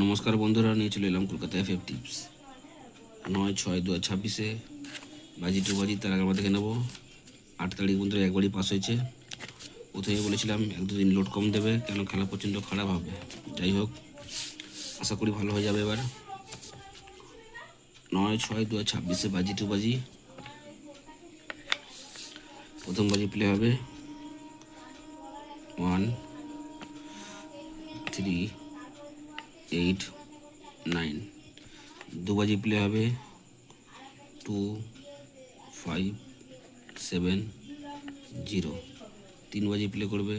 নমস্কার বন্ধুরা, নিয়ে চলে এলাম কলকাতা এফএফ টিপস 9/6/2026 বাজি টু বাজি। তার আগে আমরা দেখে নেবো 8 তারিখ বন্ধুরা একবারই পাস হয়েছে। প্রথমে বলেছিলাম 1-2 দিন লোড কম দেবে, কেন খেলা প্রচণ্ড খারাপ হবে। যাই হোক, আশা করি ভালো হয়ে যাবে এবার। 9/6/2026 বাজি টু বাজি। প্রথম বাজি প্লে হবে 1 3 8 9। দু বাজি প্লে হবে 2 5 7 0। 3 বাজি প্লে করবে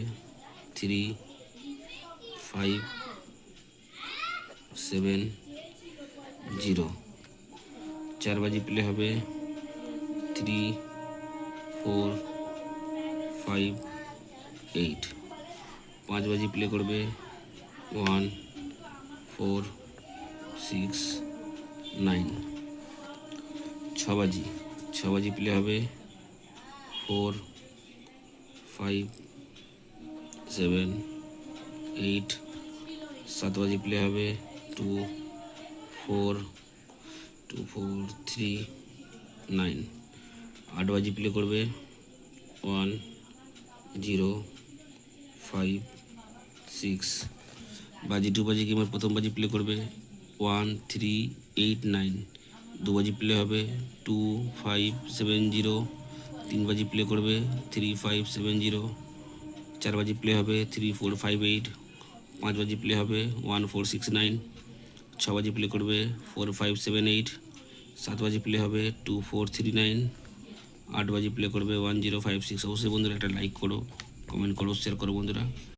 3 5 7 0। 4 বাজি প্লে হবে 3 4 5 8। 5 বাজি প্লে করবে 1 4 6 9। 6 বাজি প্লে হবে 4 5 7 8। 7 বাজি প্লে হবে 2 4 2 4 3 9। 8 বাজি প্লে করবে 1 0 5 6। বাজি টু বাজি গেমের প্রথম বাজি প্লে করবে 1 3 8 9। দু বাজি প্লে হবে 2 5 7 0। 3 বাজি প্লে করবে 3 5 7 0। 4 বাজি প্লে হবে 3 4 5 8। 5 বাজি প্লে হবে 1 4 6 9। 6 বাজি প্লে করবে 4 5 7 8। 7 বাজি প্লে হবে 2 4 3 9। 8 বাজি প্লে করবে 1 0 5 6। অবশ্যই বন্ধুরা একটা লাইক করো, কমেন্ট করো, শেয়ার করো বন্ধুরা।